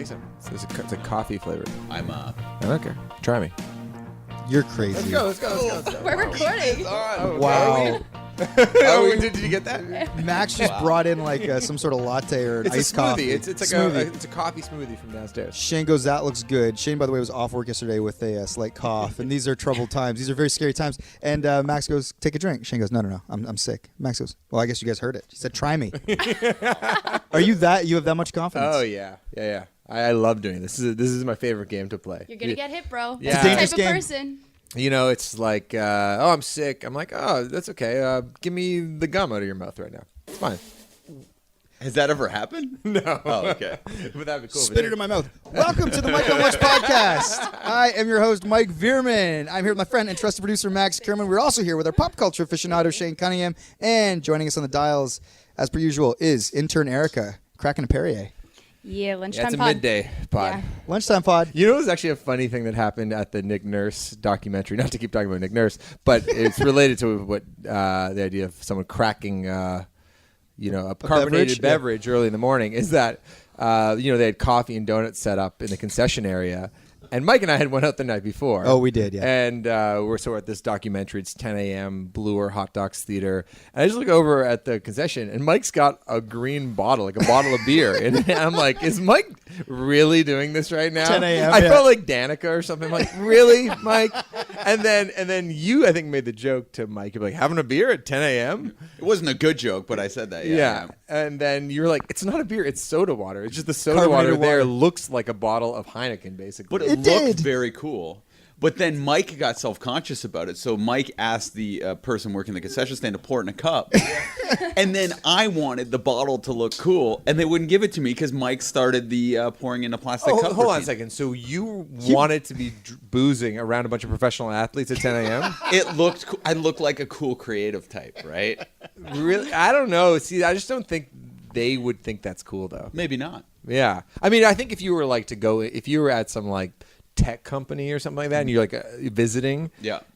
take some. It's a coffee flavor. I'm I don't care. Try me. You're crazy. Let's go. We're recording. Wow. Did you get that? Max just brought in like some sort of latte or an It's iced a smoothie. coffee. It's like Smoothie. it's a coffee smoothie from downstairs. Shane goes, that looks good. Shane, by the way, was off work yesterday with a slight cough, and these are troubled times. These are very scary times. And Max goes, take a drink. Shane goes, no, I'm sick. Max goes, well, I guess you guys heard it. He said, try me. Are you that? You have that much confidence? Oh yeah. I love doing this. This is my favorite game to play. You're gonna get hit, bro. Yeah. That's the Dangerous type game. of person. You know, it's like, oh, I'm sick. I'm like, oh, that's okay. Give me the gum out of your mouth right now. It's fine. Has that ever happened? No. Oh, okay. But that'd be cool. Spit it in my mouth. Welcome to the Mike on Lunch podcast. I am your host, Mike Veerman. I'm here with my friend and trusted producer, Max Kerman. We're also here with our pop culture aficionado, Shane Cunningham. And joining us on the dials, as per usual, is intern Erica, cracking a Perrier. Yeah, lunchtime It's a pod. midday pod. Yeah. Lunchtime pod. You know, it was actually a funny thing that happened at the Nick Nurse documentary. Not to keep talking about Nick Nurse, but it's related to what the idea of someone cracking, a carbonated beverage early in the morning. Is that they had coffee and donuts set up in the concession area. And Mike and I had went out the night before. Oh, we did, yeah. And we're at this documentary. It's 10 a.m., Bloor Hot Dogs Theater. And I just look over at the concession, and Mike's got a green bottle, like a bottle of beer. And I'm like, is Mike really doing this right now? 10 a.m., I yeah. felt like Danica or something. I'm like, really, Mike? And then you, I think, made the joke to Mike. You're like, having a beer at 10 a.m.? It wasn't a good joke, but I said that. Yeah. And then you were like, it's not a beer, it's soda water. It's just the soda Carbonated water there water. looks like a bottle of Heineken, basically. But it looked very cool. But then Mike got self-conscious about it. So Mike asked the person working the concession stand to pour it in a cup. And then I wanted the bottle to look cool, and they wouldn't give it to me because Mike started the pouring in a plastic cup. Hold on a routine. second. So you wanted to be boozing around a bunch of professional athletes at 10 a.m.? It looked cool. I looked like a cool creative type, right? Really? I don't know. See, I just don't think they would think that's cool, though. Maybe not. Yeah. I mean, I think if you were if you were at some like tech company or something like that, and you're like visiting,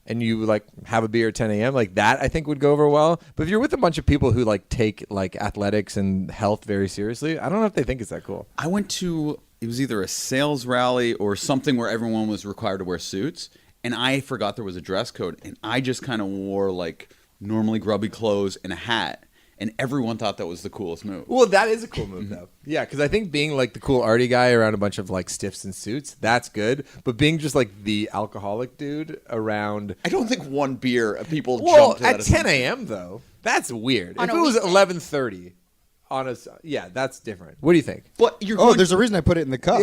and you like have a beer at 10 a.m., like that, I think would go over well. But if you're with a bunch of people who like take like athletics and health very seriously, I don't know if they think it's that cool. I went to, it was either a sales rally or something where everyone was required to wear suits, and I forgot there was a dress code, and I just kind of wore like normally grubby clothes and a hat. And everyone thought that was the coolest move. Well, that is a cool move, though. Yeah, because I think being like the cool arty guy around a bunch of like stiffs and suits, that's good. But being just like the alcoholic dude around... I don't think one beer people Well, jump to that at 10 a.m., though, that's weird. On If a it was weekday. 11:30... yeah, that's different. What do you think? But you're going There's a reason I put it in the cup.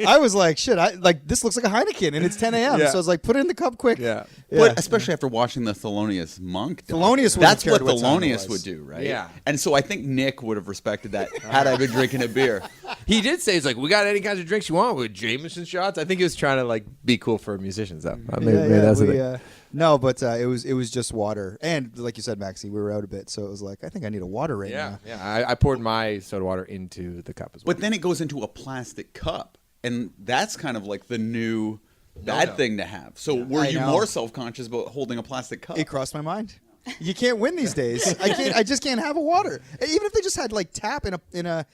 I was like, shit, this looks like a Heineken, and it's 10 a.m., Yeah. so I was like, put it in the cup quick. Yeah. But especially after watching the Thelonious Monk. Thelonious wouldn't That's have what cared what time it Thelonious was. would do, right? Yeah. And so I think Nick would have respected that had I been drinking a beer. He did say, he's like, we got any kinds of drinks you want with Jameson shots. I think he was trying to like be cool for musicians, though. Maybe that's the thing. No, but it was just water, and like you said, Maxie, we were out a bit, so it was like I think I need a water right now. Yeah. I poured my soda water into the cup as well. But then it goes into a plastic cup. And that's kind of like the new bad thing to have. So were you more self-conscious about holding a plastic cup? It crossed my mind. You can't win these days. I just can't have a water. Even if they just had like tap in a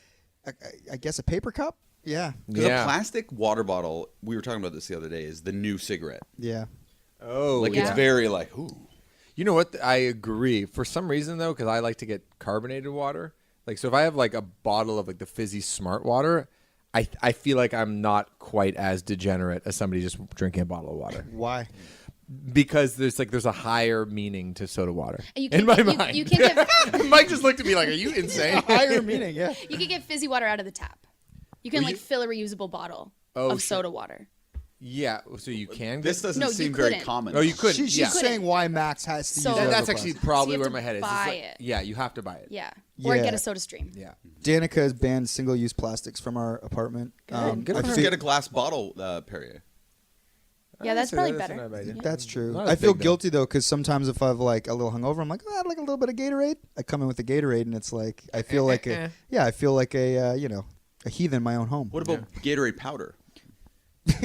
I guess a paper cup. Yeah. Because a plastic water bottle, we were talking about this the other day, is the new cigarette. Yeah. Oh, Like Yeah. it's very like, ooh. You know what? I agree. For some reason, though, because I like to get carbonated water. Like, so if I have like a bottle of like the fizzy smart water, I feel like I'm not quite as degenerate as somebody just drinking a bottle of water. Why? Because there's a higher meaning to soda water You in can my get- mind. You can get Mike just looked at me like, "Are you insane?" Higher meaning, yeah. you can get fizzy water out of the tap. You can like fill a reusable bottle of soda water. Yeah, so you can. This doesn't No, you seem very couldn't. common. Oh, you could. She's Yeah, saying why Max has to So- use That- it. that's as a actually plastic. probably So you where have my to head is. It's buy like- it. Yeah, you have to buy it. Yeah. Or Yeah. get a soda stream. Yeah. Danica has banned single-use plastics from our apartment. Good I for Just her. feel- get a glass bottle, Perrier. Yeah, that's probably better. not a bad idea. That's true. Not as I feel big, though. guilty though, because sometimes if I've like a little hungover, I'm like, oh, I'd like a little bit of Gatorade. I come in with the Gatorade, and it's like I feel like a a heathen in my own home. What about Gatorade powder?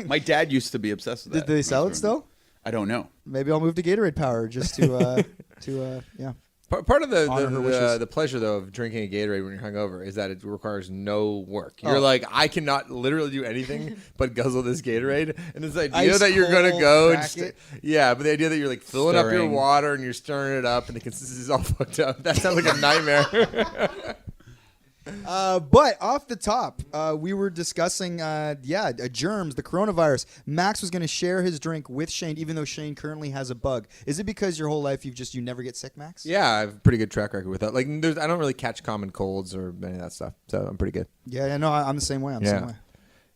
My dad used to be obsessed with Did that. they sell it still? I don't know. Maybe I'll move to Gatorade Power just to yeah. Part of Honor her wishes. the pleasure though of drinking a Gatorade when you're hungover is that it requires no work. Oh. You're like, I cannot literally do anything but guzzle this Gatorade, and this idea Ice that you're gonna cold, go and crack it. yeah, but the idea that you're like filling up your Stirring. water and you're stirring it up and the consistency is all fucked up. That sounds like a nightmare. But off the top, we were discussing, germs, the coronavirus. Max was going to share his drink with Shane, even though Shane currently has a bug. Is it because your whole life you never get sick, Max? Yeah, I have a pretty good track record with that. Like, I don't really catch common colds or any of that stuff, so I'm pretty good. Yeah, no, I'm the same way. I'm the same way.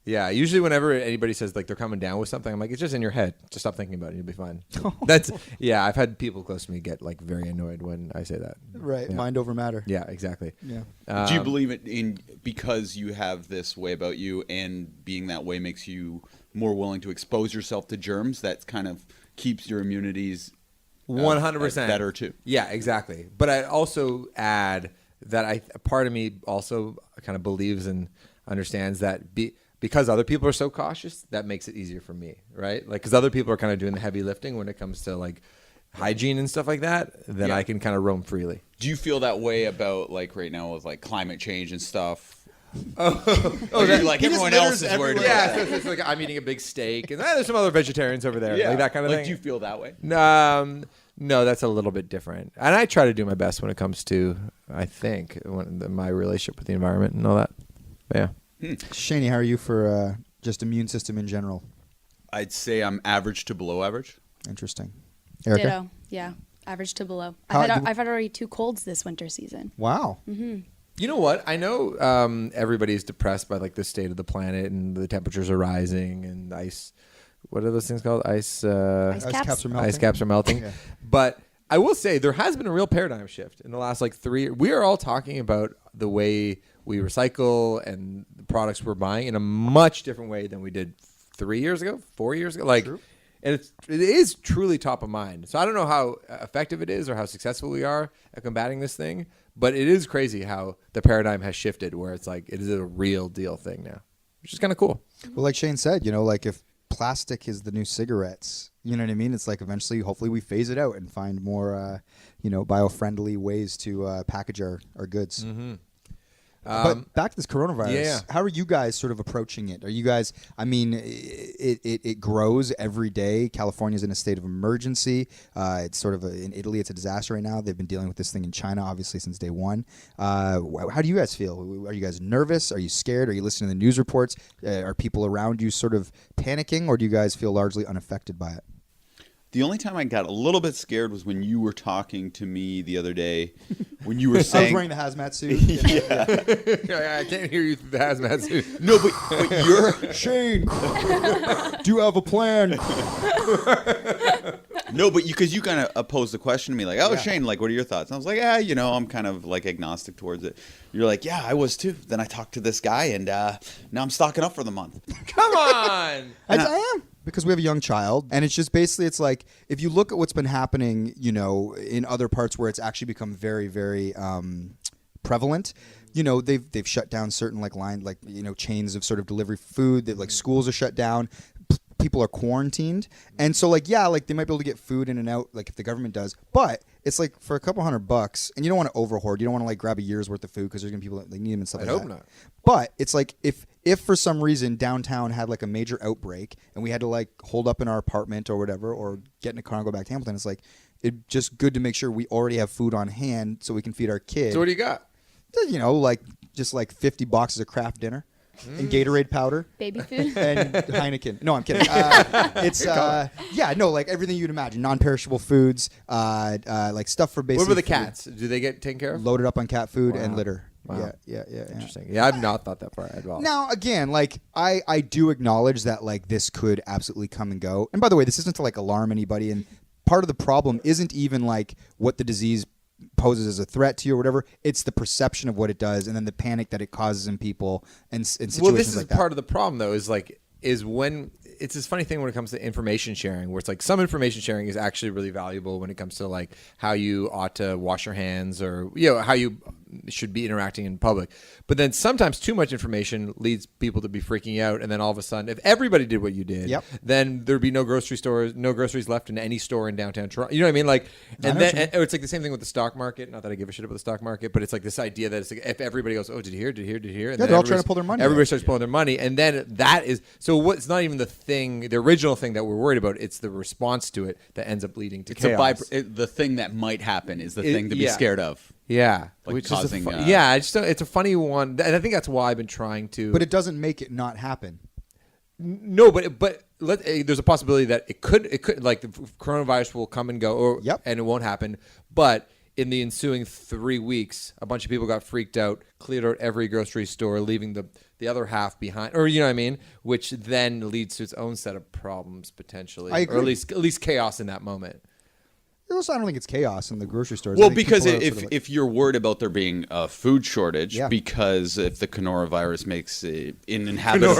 Yeah, usually whenever anybody says like they're coming down with something, I'm like, it's just in your head. Just stop thinking about it. You'll be fine. I've had people close to me get like very annoyed when I say that. Right, Yeah. mind over matter. Yeah, exactly. Yeah. Do you believe it in because you have this way about you, and being that way makes you more willing to expose yourself to germs? That kind of keeps your immunities 100% better too. Yeah, exactly. But I also add that a part of me also kind of believes and understands that because other people are so cautious, that makes it easier for me, right? Like, because other people are kind of doing the heavy lifting when it comes to like hygiene and stuff like that, then I can kind of roam freely. Do you feel that way about like right now with like climate change and stuff? Like everyone else is worried about Yeah, that. so it's like I'm eating a big steak, and there's some other vegetarians over there, like that kind of thing. Do you feel that way? No, that's a little bit different, and I try to do my best when it comes to, I think, my relationship with the environment and all that. But yeah. Shaney, how are you for just immune system in general? I'd say I'm average to below average. Interesting. Erica? Ditto. Yeah. Average to below. How- I've had already 2 colds this winter season. Wow. You know what? I know everybody's depressed by like the state of the planet and the temperatures are rising and ice. What are those things called? Ice caps are melting. Ice caps are melting. Yeah. But I will say there has been a real paradigm shift in the last like 3 years. We are all talking about the way we recycle and the products we're buying in a much different way than we did 3 years ago, 4 years ago. Like, True. and it is truly top of mind. So I don't know how effective it is or how successful we are at combating this thing, but it is crazy how the paradigm has shifted where it's like it is a real deal thing now, which is kind of cool. Well, like Shane said, like if plastic is the new cigarettes, you know what I mean? It's like eventually, hopefully we phase it out and find more, bio-friendly ways to package our goods. Mm-hmm. But back to this coronavirus. Yeah. How are you guys sort of approaching it? Are you guys? I mean, it grows every day. California's in a state of emergency. It's sort of in Italy. It's a disaster right now. They've been dealing with this thing in China, obviously, since day one. How do you guys feel? Are you guys nervous? Are you scared? Are you listening to the news reports? Are people around you sort of panicking, or do you guys feel largely unaffected by it? The only time I got a little bit scared was when you were talking to me the other day, when you were saying I was wearing the hazmat suit. I can't hear you through the hazmat suit. no, but you're Shane, do you have a plan? no, but because you kind of posed the question to me like, oh, Yeah. Shane, like, what are your thoughts? And I was like, I'm kind of like agnostic towards it. You're like, yeah, I was too. Then I talked to this guy, and now I'm stocking up for the month. Come on. I am. Because we have a young child, and it's just basically, it's like, if you look at what's been happening, in other parts where it's actually become very, very prevalent, they've shut down certain chains of sort of delivery food. That schools are shut down. People are quarantined, and so they might be able to get food in and out, like if the government does, but it's like for a couple $100, and you don't want to overhoard. You don't want to grab a year's worth of food because there's gonna be people that need them and stuff. I like hope that. not. But it's like if for some reason downtown had like a major outbreak and we had to hold up in our apartment or whatever, or get in a car and go back to Hamilton, it's like it's just good to make sure we already have food on hand so we can feed our kids. So what do you got? Just 50 boxes of Kraft dinner and Gatorade powder. Baby food. And Heineken. No, I'm kidding. Everything you'd imagine. Non-perishable foods, stuff for basically. What about the cats? Do they get taken care of? Loaded up on cat food Wow. and litter. Wow. Yeah. Interesting. Yeah, I've not thought that far at all. Now, again, I do acknowledge that this could absolutely come and go. And by the way, this isn't to alarm anybody. And part of the problem isn't even what the disease poses as a threat to you or whatever. It's the perception of what it does, and then the panic that it causes in people and situations Well, this is like that. part of the problem, though, is when it's this funny thing when it comes to information sharing, where it's some information sharing is actually really valuable when it comes to how you ought to wash your hands or how you should be interacting in public. But then sometimes too much information leads people to be freaking out, and then all of a sudden, if everybody did what you did, then there'd be no groceries left in any store in downtown Toronto. You know what I mean? Like, and then it's like the same thing with the stock market. Not that I give a shit about the stock market, but it's like this idea that it's like if everybody goes, oh, did you hear? And they're all trying to pull their money. Everybody starts pulling their money, and then that is so. It's not even the original thing that we're worried about. It's the response to it that ends up leading to chaos. The thing that might happen is the thing to be scared of. Yeah, like which causing. It's it's a funny one, and I think that's why I've been trying to. But it doesn't make it not happen. No, but there's a possibility that it could like the coronavirus will come and go, and it won't happen. But in the ensuing 3 weeks, a bunch of people got freaked out, cleared out every grocery store, leaving the other half behind, or you know what I mean, which then leads to its own set of problems potentially, I agree. or at least chaos in that moment. Also, I don't think it's chaos in the grocery stores. Well, because if you're worried about there being a food shortage, Yeah. because if the coronavirus makes it uninhabitable,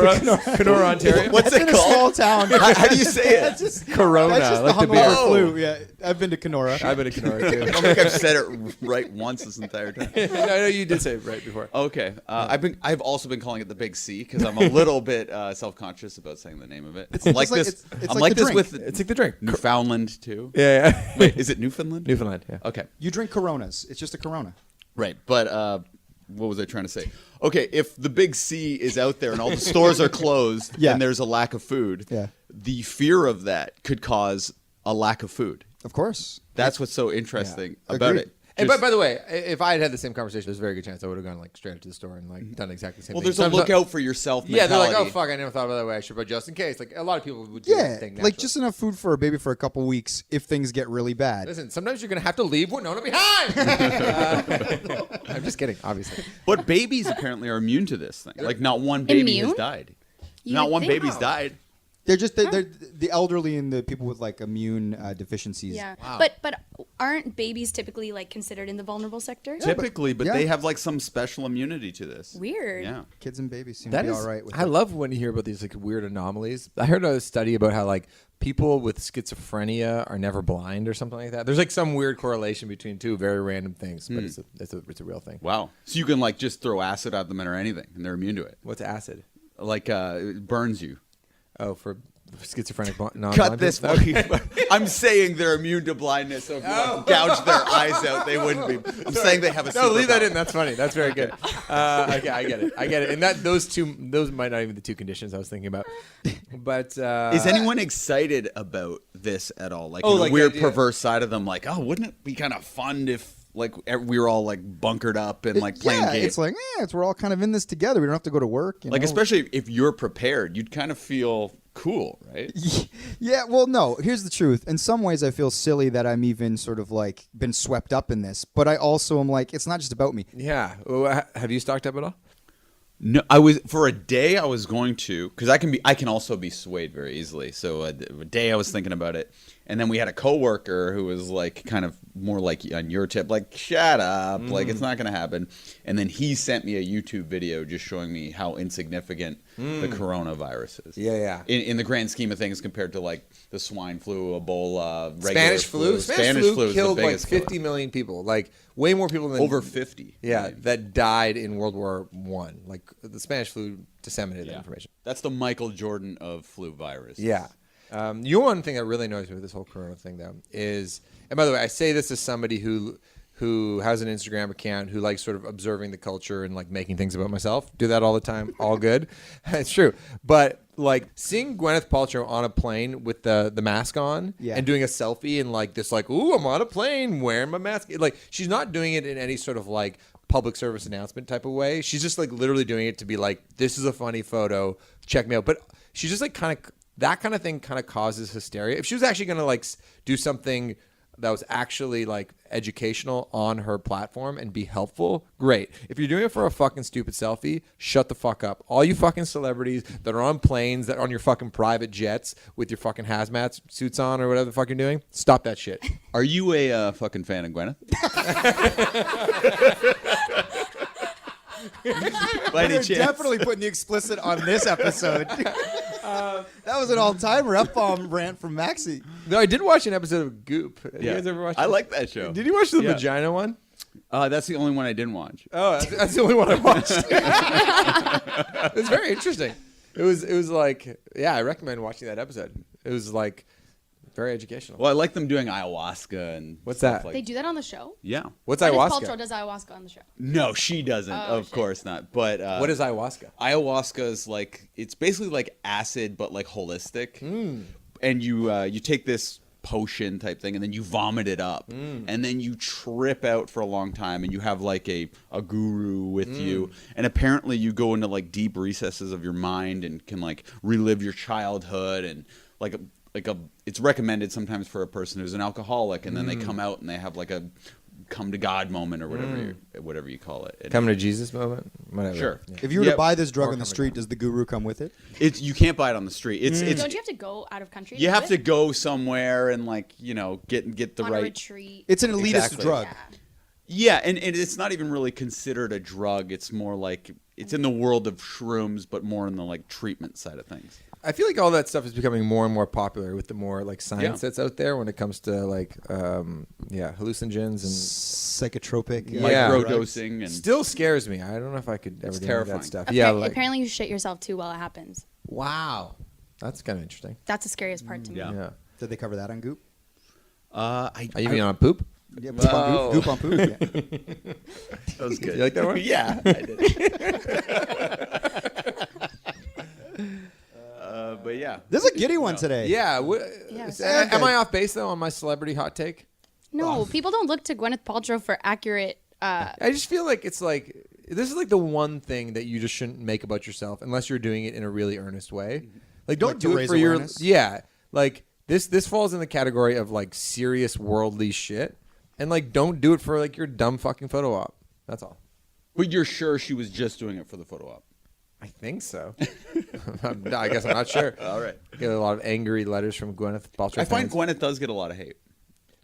Kenora, Ontario. what's it in a called? small town. How do you say it? That's just Corona, That's just like the the beer. hungover flu. Yeah, I've been to Kenora. I've been to Kenora too. I don't think I've said it right once this entire time. No, you did say it right before. Okay, I've also been calling it the Big C because I'm a little bit self-conscious about saying the name of it. I'm like this. it's I'm like like the this drink. with It's like the drink. Newfoundland too. Yeah. Wait, is it Newfoundland? Newfoundland. Yeah. Okay. You drink Coronas. It's just a Corona. Right, but what was I trying to say? Okay, if the Big C is out there and all the stores are closed and there's a lack of food, the fear of that could cause a lack of food. Of course. That's what's so interesting about Agreed. it. And by the way, if I had had the same conversation, there's a very good chance I would have gone like straight up to the store and like done exactly the same Well, thing. there's a look out for yourself Yeah, they're like, mentality. oh fuck, I never thought about it that way. I should, but just in case. Like a lot of people would do that thing. Like naturally. just enough food for a baby for a couple weeks if things get really bad. Listen, sometimes you're gonna have to leave Winona behind. I'm just kidding, obviously. But babies apparently are immune to this thing. Like not one baby has Immune? died. You Not would one think. baby's died. They're just they're the elderly and the people with like immune deficiencies. Yeah, Wow. but aren't babies typically like considered in the vulnerable sector? Typically, but yeah. they have like some special immunity to this. Weird. Yeah. Kids and babies seem That to be is, all right with I it. love when you hear about these like weird anomalies. I heard a study about how like people with schizophrenia are never blind or something like that. There's like some weird correlation between two very random things, but it's a real thing. Wow. So you can like just throw acid at them or anything, and they're immune to it. What's acid? Like it burns you. Oh, for schizophrenic non-blind. Cut this people? one. I'm saying they're immune to blindness, so if you gouge their eyes out, they wouldn't be. I'm saying they have a No, leave that superpower. in. That's funny. That's very good. Okay, I get it. And those might not even be the two conditions I was thinking about. But Is anyone excited about this at all? Like, Oh, in a like the weird, idea. perverse side of them, like, oh, wouldn't it be kind of fun if like we were all like bunkered up and like playing games? It's like we're all kind of in this together. We don't have to go to work. You Like, know? especially if you're prepared, you'd kind of feel cool, right? Yeah, well, no. Here's the truth. In some ways, I feel silly that I'm even sort of like been swept up in this, but I also am like, it's not just about me. yeah, well, have you stocked up at all? No, I was for a day. I was going to because I can also be swayed very easily. So a day I was thinking about it, and then we had a coworker who was like kind of more like on your tip, like shut up, like it's not going to happen. And then he sent me a YouTube video just showing me how insignificant the coronavirus is. Yeah. In the grand scheme of things, compared to like the swine flu, Ebola, regular Spanish flu. Spanish flu is killed the like biggest 50 killer. million people. Like way more people than Over 50. Yeah, Right. that died in World War One. Like the Spanish flu disseminated that Yeah. information. That's the Michael Jordan of flu virus. Yeah. You know, one thing that really annoys me with this whole corona thing, though, is, and by the way, I say this as somebody who has an Instagram account, who likes sort of observing the culture and like making things about myself. Do that all the time. All good. It's true. But like seeing Gwyneth Paltrow on a plane with the mask on and doing a selfie and like this, like, ooh, I'm on a plane wearing my mask. Like she's not doing it in any sort of like public service announcement type of way. She's just like literally doing it to be like, this is a funny photo. Check me out. But she's just like kind of, that kind of thing kind of causes hysteria. If she was actually going to like do something that was actually like educational on her platform and be helpful, great. If you're doing it for a fucking stupid selfie, shut the fuck up. All you fucking celebrities that are on planes, that are on your fucking private jets with your fucking hazmat suits on or whatever the fuck you're doing, stop that shit. Are you a fucking fan of Gwyneth? By any They're chance? definitely putting the explicit on this episode. That was an all-timer F-bomb rant from Maxie. No, I did watch an episode of Goop. You Yeah. guys ever watch I it? like that show. Did you watch the Yeah. vagina one? That's the only one I didn't watch. Oh, that's the only one I watched. It was very interesting. It was like, yeah, I recommend watching that episode. It was like very educational. Well, I like them doing ayahuasca and What's stuff that? like They do that on the show? Yeah. What's Gwyneth ayahuasca? Paltrow does ayahuasca on the show. No, she doesn't. Oh, of shit. course not. But What is ayahuasca? ayahuasca is like, it's basically like acid, but like holistic. And you take this potion type thing, and then you vomit it up, and then you trip out for a long time, and you have like a guru with you, and apparently you go into like deep recesses of your mind and can like relive your childhood, and it's recommended sometimes for a person who's an alcoholic, and then they come out and they have like a come to God moment or whatever you call it. Come to Jesus moment? Whatever. Sure. Yeah. If you were to buy this drug on the street, does the guru come with it? You can't buy it on the street. It's Don't you have to go out of country? you do have it? to go somewhere and like get the on right a retreat. It's an elitist Exactly. drug. Yeah, and it's not even really considered a drug. It's more like it's in the world of shrooms, but more in the like treatment side of things. I feel like all that stuff is becoming more and more popular with the more like science that's out there when it comes to like hallucinogens and Psychotropic. Yeah. Microdosing and still scares me. I don't know if I could ever do terrifying. that stuff. Apparently you shit yourself too while it happens. Wow, that's kind of interesting. That's the scariest part to me. Yeah. Yeah. Did they cover that on Goop? Are you mean on poop? Yeah, Goop on Whoa. Goop. Goop on Poop. Yeah. that was good. You like that one? Yeah, I did. But yeah, There's a giddy one today. Yeah. Yeah, Am I off base though on my celebrity hot take? No, people don't look to Gwyneth Paltrow for accurate. I just feel like it's like this is like the one thing that you just shouldn't make about yourself unless you're doing it in a really earnest way. Like don't Like to do it raise for your awareness? Like this falls in the category of like serious worldly shit, and like don't do it for like your dumb fucking photo op. That's all. but you're sure she was just doing it for the photo op? I think so. I guess I'm not sure. All right. Get a lot of angry letters from Gwyneth Paltrow. I find fans. Gwyneth does get a lot of hate.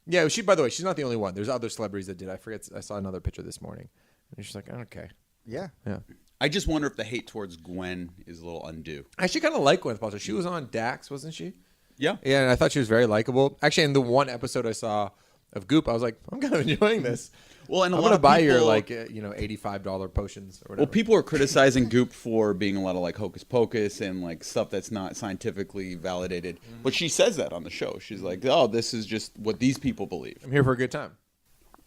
Yeah, by the way, she's not the only one. There's other celebrities that did. I forget. I saw another picture this morning, and she's like, okay, Yeah. yeah. I just wonder if the hate towards Gwen is a little undue. I actually kind of like Gwyneth Paltrow. She was on Dax, wasn't she? Yeah. Yeah, and I thought she was very likable. Actually, in the one episode I saw of Goop, I was like, I'm kind of enjoying this. Well, and a I'm lot gonna of buy people, your like $85 potions or whatever. Well, people are criticizing Goop for being a lot of like hocus pocus and like stuff that's not scientifically validated. But she says that on the show. She's like, "Oh, this is just what these people believe." I'm here for a good time.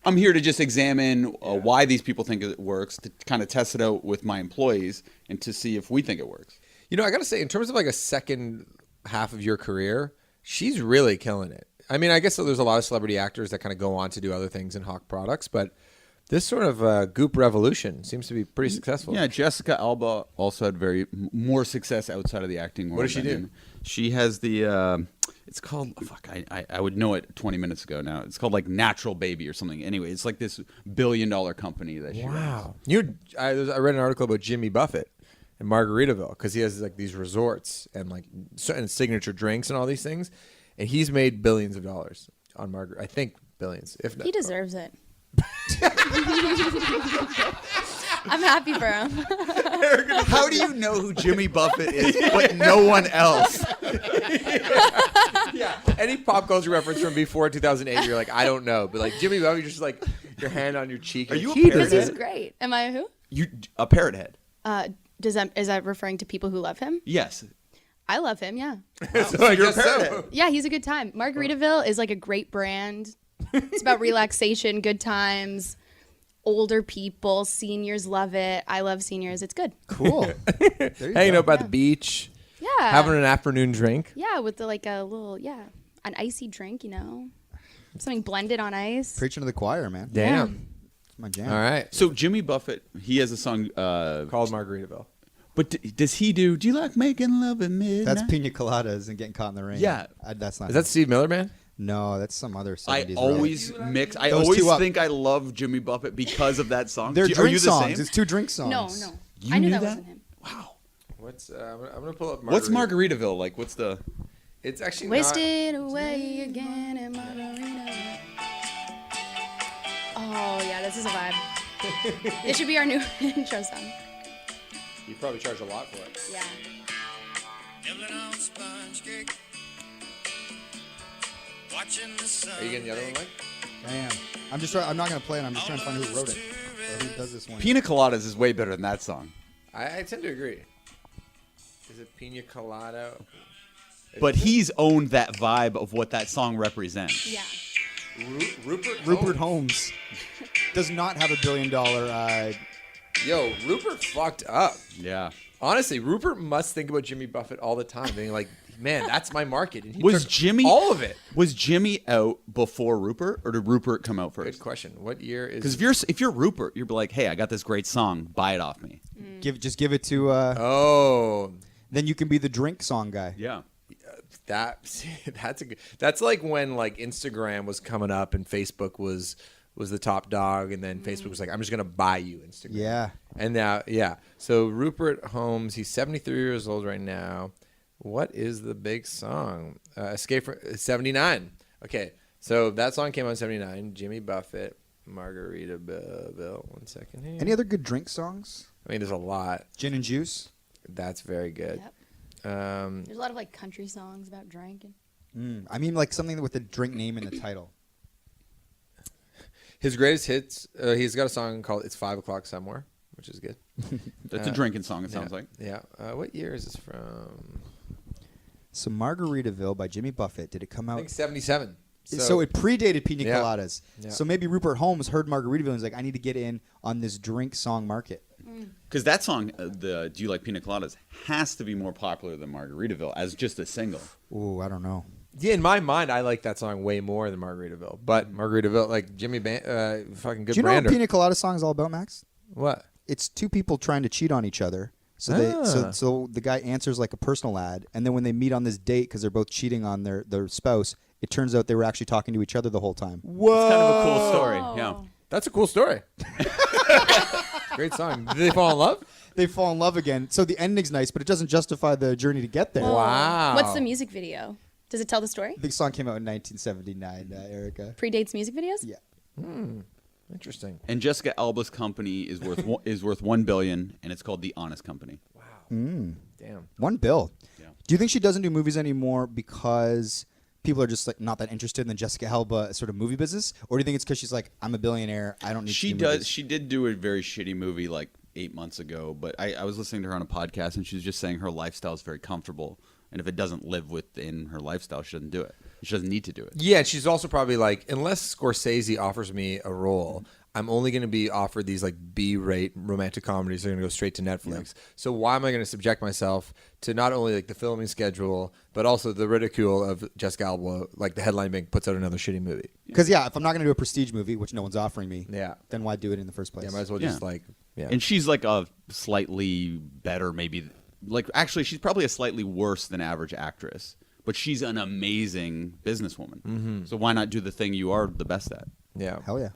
I'm here to just examine why these people think it works, to kind of test it out with my employees, and to see if we think it works. You know, I gotta say, in terms of like a second half of your career, she's really killing it. I mean, I guess there's a lot of celebrity actors that kind of go on to do other things in Hawk products, but this sort of Goop revolution seems to be pretty successful. Yeah, Jessica Alba also had more success outside of the acting world. What does she than do? in. She has the it's called I would know it 20 minutes ago now. It's called like Natural Baby or something. Anyway, it's like this $1 billion company that she runs. Wow. I read an article about Jimmy Buffett in Margaritaville because he has like these resorts and like certain signature drinks and all these things, and he's made billions of dollars on Margaret. I think billions, if not. He deserves it. I'm happy for him. How do you know who Jimmy Buffett is, but no one else? Yeah, any pop culture reference from before 2008, you're like, I don't know, but like Jimmy Buffett, you're just like your hand on your cheek. Are you a he parrot Because does he's it. great. Am I who? You a parrot head? Is that referring to people who love him? Yes. I love him. Yeah. So I guess parrot so. head. Yeah, he's a good time. Margaritaville is like a great brand. It's about relaxation, good times, older people, seniors love it. I love seniors. It's good. Cool. There you Hanging go. out by the beach, Yeah. having an afternoon drink. Yeah, with the like a little an icy drink, something blended on ice. Preaching to the choir, man. Damn. It's my jam. All right. So Jimmy Buffett, he has a song. Called Margaritaville. But does he do? Do you like making love at midnight? That's Pina Coladas and Getting Caught in the Rain. Yeah. That's not. Is that Steve Miller Band? No, that's some other 70s. I rock. always mix. I Those always two up. think I love Jimmy Buffett because of that song. They're Are drink you the songs. same? It's two drink songs. No. You I knew knew that that? wasn't him. Wow. What's I'm gonna pull up. What's Margaritaville like? What's the? It's actually Wasted away again in Margarita. Oh yeah, this is a vibe. It should be our new intro song. Not, you probably charge a lot for it. Yeah. Are you getting the other one, Mike? Damn. I'm not gonna play it. I'm just trying to find who wrote it or who does this one. Pina Coladas is way better than that song. I tend to agree. Is it Pina Colada? But he's owned that vibe of what that song represents. Yeah. Rupert Holmes does not have $1 billion. Yo, Rupert fucked up. Yeah. Honestly, Rupert must think about Jimmy Buffett all the time, being like, "Man, that's my market." And he Was took Jimmy all of it? Was Jimmy out before Rupert, or did Rupert come out Good first? question. What year is? Because if you're Rupert, you're like, hey, I got this great song, buy it off me. Just give it to. Oh, Then you can be the drink song guy. Yeah. that's like when like Instagram was coming up and Facebook was the top dog, and then Facebook was like, "I'm just gonna buy you Instagram." Yeah. And now, yeah. So Rupert Holmes, he's 73 years old right now. What is the big song? Escape from 79. Okay, so that song came out in 79. Jimmy Buffett, Margaritaville. 1 second here. Any other good drink songs? I mean, there's a lot. Gin and juice. That's very good. Yep. There's a lot of like country songs about drinking. I mean, like something with a drink name in the title. His greatest hits, he's got a song called "It's 5 O'Clock Somewhere," which is good. That's a drinking song, it sounds like. Yeah. What year is this from? So Margaritaville by Jimmy Buffett. Did it come I out? think 77. So it predated Pina Yeah. Coladas. Yeah. So maybe Rupert Holmes heard Margaritaville and was like, I need to get in on this drink song market. Because that song, the "Do You Like Pina Coladas," has to be more popular than Margaritaville as just a single. Ooh, I don't know. Yeah, in my mind, I like that song way more than Margaritaville. But Margaritaville, like fucking good Do you know brander. what Pina Colada song is all about, Max? What? It's two people trying to cheat on each other. So the guy answers like a personal ad, and then when they meet on this date because they're both cheating on their spouse, it turns out they were actually talking to each other the whole time. Whoa. It's kind of a cool story. Oh. Yeah. That's a cool story. Great song. Did they fall in love? They fall in love again. So the ending's nice, but it doesn't justify the journey to get there. Whoa. Wow. What's the music video? Does it tell the story? The song came out in 1979, Erica. Predates music videos? Yeah. Interesting. And Jessica Alba's company is worth $1 billion, and it's called The Honest Company. Wow. Damn. $1 billion. Yeah. Do you think she doesn't do movies anymore because people are just like not that interested in the Jessica Alba sort of movie business, or do you think it's because she's like, I'm a billionaire, I don't need She to do does. movies? She did do a very shitty movie like 8 months ago, but I was listening to her on a podcast, and she was just saying her lifestyle is very comfortable, and if it doesn't live within her lifestyle, she doesn't do it. She doesn't need to do it. Yeah, and she's also probably like, unless Scorsese offers me a role, I'm only going to be offered these like B-rate romantic comedies that are going to go straight to Netflix. Yeah. So why am I going to subject myself to not only like the filming schedule, but also the ridicule of Jessica Alba, like the headline being puts out another shitty movie? Because if I'm not going to do a prestige movie, which no one's offering me, then why do it in the first place? Yeah, might as well just And she's like a slightly better, maybe like actually she's probably a slightly worse than average actress, but she's an amazing businesswoman. Mm-hmm. So why not do the thing you are the best at? Yeah. Hell yeah.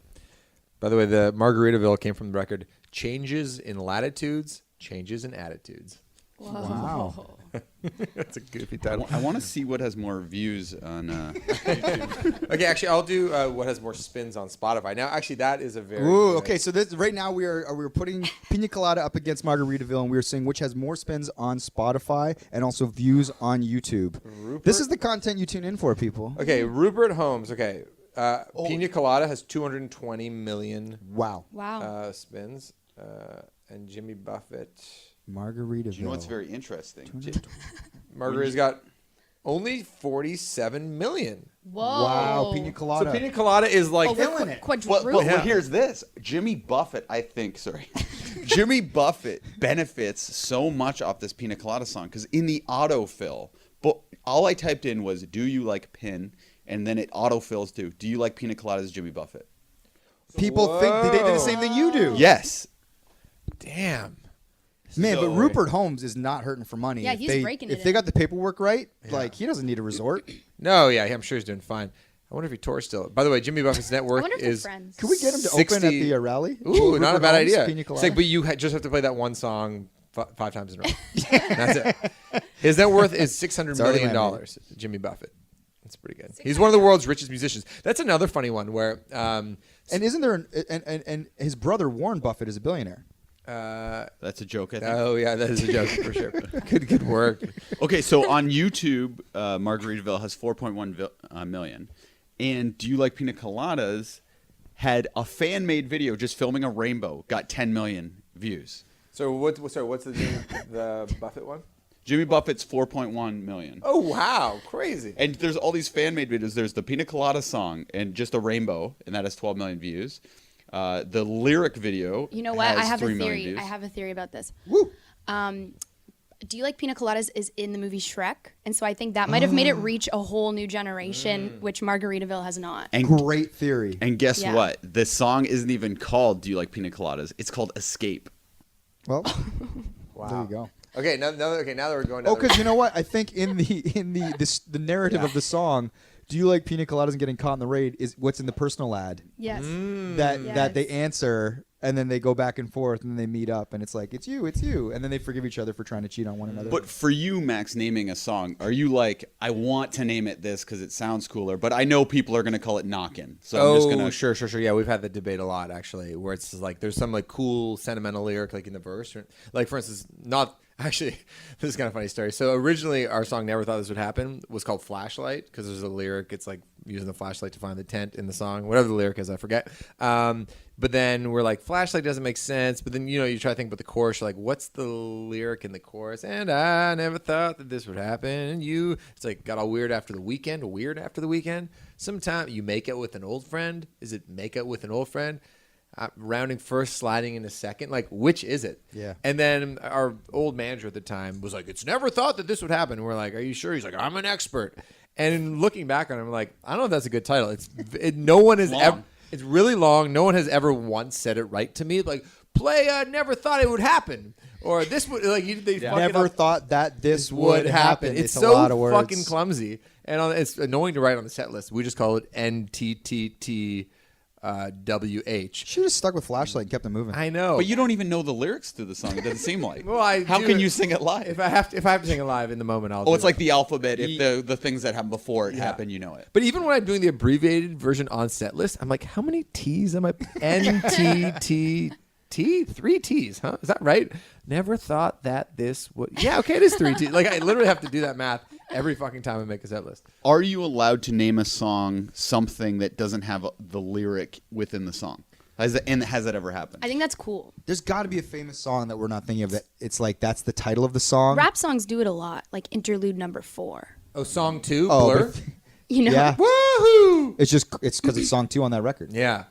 By the way, the Margaritaville came from the record "Changes in Latitudes, Changes in Attitudes." Whoa. Wow. That's a goofy title. I want to see what has more views on. Okay, actually, I'll do what has more spins on Spotify. Now, actually, that is a very Ooh, good- okay. So this right now we're putting Pina Colada up against Margaritaville, and we're saying which has more spins on Spotify and also views on YouTube. This is the content you tune in for, people. Okay, Rupert Holmes. Okay, Pina Colada has 220 million Wow. Wow. spins, and Jimmy Buffett. Margaritaville. You know what's very interesting? Margarita's got only 47 million. Whoa. Wow, Pina Colada. So Pina Colada is like killing it. Quadruple. Well, here's this. Jimmy Buffett, Jimmy Buffett benefits so much off this Pina Colada song because in the autofill, but all I typed in was, do you like Pin? And then it autofills to, do you like Pina Coladas, Jimmy Buffett? People think they did the same thing you do. Yes. Damn. Man, but So- Rupert Holmes is not hurting for money. Yeah, If he's they, raking If it they in. got the paperwork right, like he doesn't need a resort. No, yeah, I'm sure he's doing fine. I wonder if he tours still. By the way, Jimmy Buffett's net I worth wonder if they're is friends. Can we get him to 60 open at the rally? Ooh, not a Rupert bad Holmes, idea. Pina It's Colada? like, but you just have to play that one song 5 times in a row. That's it. His net worth is $600 It's already million. Jimmy Buffett. That's pretty good. He's one of the world's richest musicians. That's another funny one where. And isn't there and his brother Warren Buffett is a billionaire. That's a joke, I think. Oh yeah, that is a joke for sure. Good work. Okay, so on YouTube, Margaritaville has 4.1 million. and Do You Like Pina Coladas had a fan-made video just filming a rainbow, got 10 million views. So what's the Buffett one? Jimmy Buffett's 4.1 million. Oh wow, crazy! And there's all these fan-made videos. There's the Pina Colada song and just a rainbow, and that has 12 million views. The lyric video. You know what? has I have 3 a million theory. views. I have a theory about this. Woo. Do You Like Pina Coladas is in the movie Shrek, and so I think that might have made it reach a whole new generation, which Margaritaville has not. And Great theory. And guess Yeah. what? The song isn't even called "Do You Like Pina Coladas." It's called "Escape." Well, Wow. there you go. Okay, now that we're going. Oh, because you know what? I think in the narrative of the song, "Do you like pina coladas and getting caught in the raid?" is what's in the personal ad Yes. that they answer, and then they go back and forth, and then they meet up, and it's like it's you, and then they forgive each other for trying to cheat on one another. But for you, Max, naming a song, are you like, I want to name it this because it sounds cooler, but I know people are going to call it Knockin', so I'm just gonna. Sure. Yeah, we've had the debate a lot actually, where it's like there's some like cool sentimental lyric like in the verse, like for instance, not actually. This is kind of a funny story. So originally, our song "Never Thought This Would Happen" was called "Flashlight" because there's a lyric. It's like using the flashlight to find the tent in the song, whatever the lyric is, I forget. But then we're like, flashlight doesn't make sense. But then, you try to think about the chorus. You're like, what's the lyric in the chorus? And I never thought that this would happen. And it's like, got all weird after the weekend. Sometime you make it with an old friend. Is it make it with an old friend? Rounding first, sliding into second. Like, which is it? Yeah. And then our old manager at the time was like, it's never thought that this would happen. And we're like, are you sure? He's like, I'm an expert. And looking back on it, I'm like, I don't know if that's a good title. No one has ever. It's really long. No one has ever once said it right to me. Like, play never thought it would happen. Or this would, like, they Never thought that this would happen. It's a so lot of words. fucking clumsy. And it's annoying to write on the set list. We just call it NTTT. WH. Should have stuck with flashlight and kept it moving. I know. But you don't even know the lyrics to the song. It doesn't seem like. Well, How can you sing it live? If I have to sing it live in the moment, I'll. Oh, it's like the alphabet. If the things that happen before it happen, you know it. But even when I'm doing the abbreviated version on set list, I'm like, how many T's am I? NTTT. 3 T's, huh? Is that right? Never thought that this would. Yeah, okay, it is 3 T's. Like, I literally have to do that math every fucking time I make a set list. Are you allowed to name a song something that doesn't have the lyric within the song? Has that ever happened? I think that's cool. There's got to be a famous song that we're not thinking of. That it's like that's the title of the song. Rap songs do it a lot, like Interlude Number 4. Oh, song 2, Oh, Blur. but- You know? Yeah. Woohoo! It's because it's song 2 on that record. Yeah.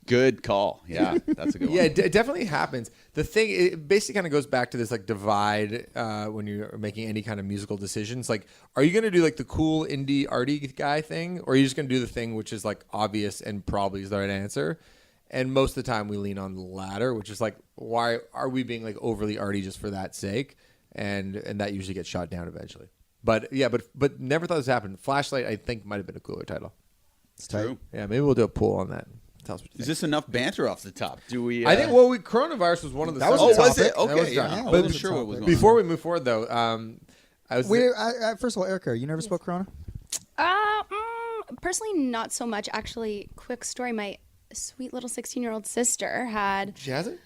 Good call. Yeah, that's a good one. Yeah, it definitely happens. The thing, it basically kind of goes back to this like divide when you're making any kind of musical decisions. Like, are you going to do like the cool indie arty guy thing, or are you just going to do the thing which is like obvious and probably is the right answer? And most of the time we lean on the latter, which is like, why are we being like overly arty just for that sake? And that usually gets shot down eventually. But yeah, but never thought this happened. Flashlight, I think, might have been a cooler title. It's tight. True. Yeah, maybe we'll do a poll on that. Tell us what you Is think. this enough banter off the top? Do we? I think coronavirus was one of the. That was subjects. a was it? topic. Okay, That was yeah. topic. I But wasn't sure what was going Before on. we move forward, though, I was. First of all, Erica, you nervous about Corona? Personally, not so much. Actually, quick story. My sweet little 16-year-old sister had... She has it?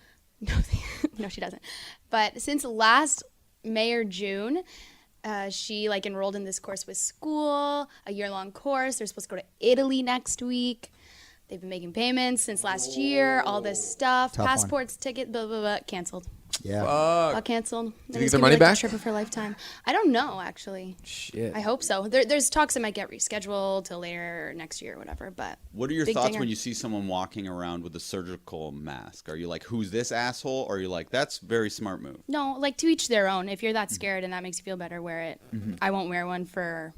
No, she doesn't. But since last May or June, she like enrolled in this course with school, a year-long course. They're supposed to go to Italy next week. They've been making payments since last year, all this stuff, Tough one. passports, ticket, blah, blah, blah, canceled. Yeah. Got canceled. Did you get their money back? Trip for a lifetime. I don't know, actually. Shit. I hope so. There's talks that might get rescheduled till later next year or whatever. But What are your big thoughts dinger. when you see someone walking around with a surgical mask? Are you like, who's this asshole? Or are you like, that's a very smart move? No, like to each their own. If you're that scared and that makes you feel better, wear it. I won't wear one for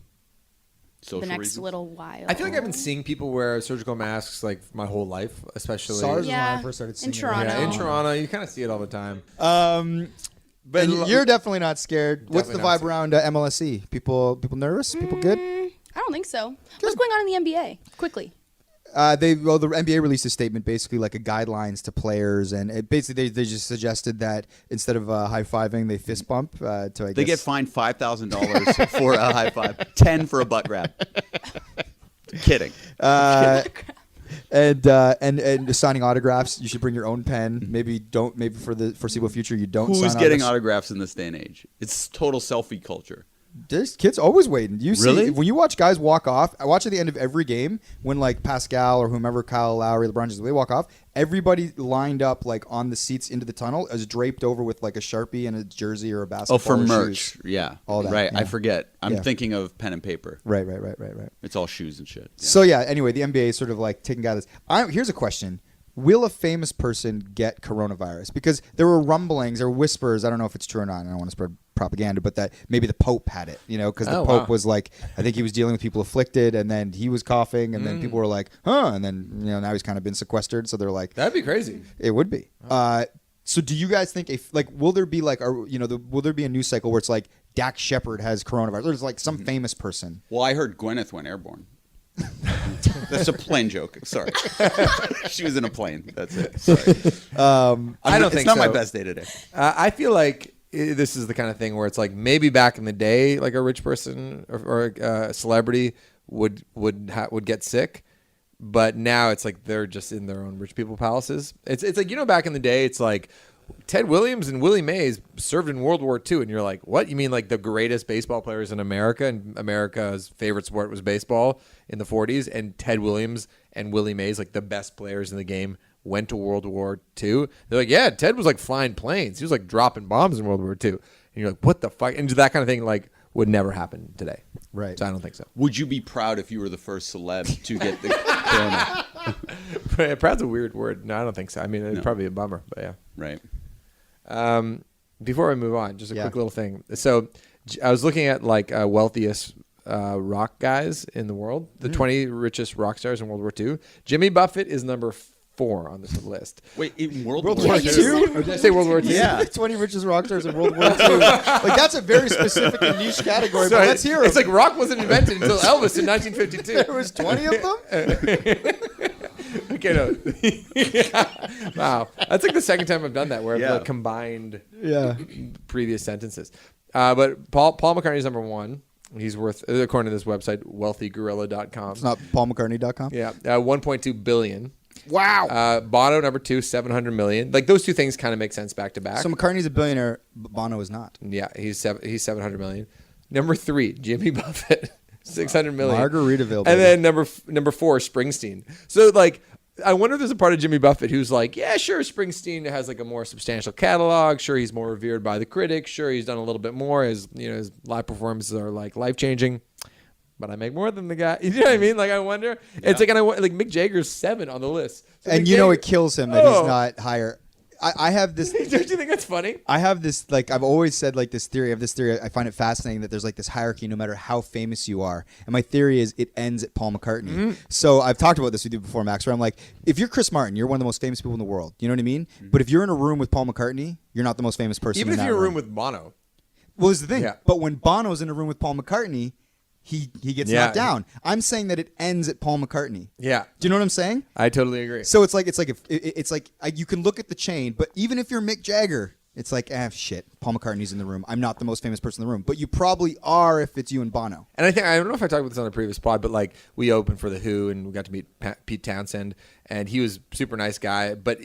Social the next reasons? little while. I feel like I've been seeing people wear surgical masks like my whole life, especially. SARS Yeah, is when I first started seeing in it. Toronto. Yeah, in Toronto, you kind of see it all the time. But you're definitely not scared. What's the Definitely not vibe around MLSE? People nervous? People good? I don't think so. What's going on in the NBA? Quickly. The NBA released a statement, basically like a guidelines to players, and it basically they just suggested that instead of high fiving, they fist bump. They get fined $5,000 for a high five, 10 for a butt grab. Kidding. And signing autographs. You should bring your own pen. Maybe for the foreseeable future, you don't. Who's sign getting autographs. autographs in this day and age? It's total selfie culture. There's kids always waiting. You see, Really? when you watch guys walk off, I watch at the end of every game when like Pascal or whomever, Kyle Lowry, LeBron James, they walk off. Everybody lined up like on the seats into the tunnel is draped over with like a Sharpie and a jersey or a basketball. Oh, for or merch. shoes. Yeah. All that, Right. yeah. I forget. I'm Yeah. thinking of pen and paper. Right. It's all shoes and shit. Yeah. So yeah. Anyway, the NBA is sort of like taking guys. Here's a question. Will a famous person get coronavirus? Because there were rumblings or whispers. I don't know if it's true or not. I don't want to spread propaganda, but that maybe the Pope had it, because the Pope was like, I think he was dealing with people afflicted, and then he was coughing, and then people were like, huh, and then now he's kind of been sequestered, so they're like, That'd be crazy. it would be. So do you guys think will there be like, will there be a news cycle where it's like Dak Shepard has coronavirus? Or it's like some famous person. Well, I heard Gwyneth went airborne. That's a plane joke. Sorry. She was in a plane. That's it. Sorry. I don't think it's not so. my best day today. I feel like this is the kind of thing where it's like maybe back in the day, like a rich person or a celebrity would get sick, but now it's like they're just in their own rich people palaces. It's like back in the day, it's like Ted Williams and Willie Mays served in World War II, and you're like, what? You mean like the greatest baseball players in America, and America's favorite sport was baseball in the 40s, and Ted Williams and Willie Mays, like the best players in the game, went to World War II. They're like, yeah, Ted was like flying planes. He was like dropping bombs in World War II. And you're like, what the fuck? And that kind of thing like would never happen today. Right. So I don't think so. Would you be proud if you were the first celeb to get the corona? Proud's a weird word. No, I don't think so. I mean, it'd probably be a bummer, but yeah. Right. Before I move on, just a Yeah. quick little thing. So I was looking at like wealthiest rock guys in the world, the 20 richest rock stars in World War II. Jimmy Buffett is number 4 on this list. Wait, in World World War War II? II? Or did I say World War II? Yeah. 20 richest rock stars in World War II. Like that's a very specific and niche category. So But let's hear it's it. like rock wasn't invented until Elvis in 1952. There was 20 of them. Okay, no. Wow, that's like the second time I've done that where I've Yeah. like combined Yeah. previous sentences. But Paul McCartney's number 1. He's worth, according to this website, wealthygorilla.com. It's not paulmccartney.com. Yeah, 1.2 billion. Wow. Bono number 2, 700 million. Like those two things kind of make sense back to back. So McCartney's a billionaire, but Bono is not. Yeah, he's 700 million. Number 3, Jimmy Buffett, 600 million. Margaritaville, And baby. then number 4, Springsteen. So like, I wonder if there's a part of Jimmy Buffett who's like, yeah, sure, Springsteen has like a more substantial catalog. Sure, he's more revered by the critics. Sure, he's done a little bit more. His live performances are like life changing. But I make more than the guy. You know what I mean? Like I wonder. It's like, like Mick Jagger's 7 on the list. So And Mick you know Jagger- it kills him that Oh. he's not higher. I have this. Don't you think that's funny? I have this, like, I've always said, like, this theory. I have this theory. I find it fascinating that there's, like, this hierarchy no matter how famous you are. And my theory is it ends at Paul McCartney. Mm-hmm. So I've talked about this with you before, Max, where I'm like, if you're Chris Martin, you're one of the most famous people in the world. You know what I mean? But if you're in a room with Paul McCartney, you're not the most famous person Even in if that you're in a room. room with Bono. Well, this is the thing. Yeah. But when Bono's in a room with Paul McCartney, he gets Yeah. knocked down. I'm saying that it ends at Paul McCartney. Yeah. Do you know what I'm saying? I totally agree. So it's like you can look at the chain, but even if you're Mick Jagger, it's like, shit, Paul McCartney's in the room. I'm not the most famous person in the room, but you probably are if it's you and Bono. And I don't know if I talked about this on a previous pod, but like we opened for the Who and we got to meet Pete Townsend, and he was a super nice guy. But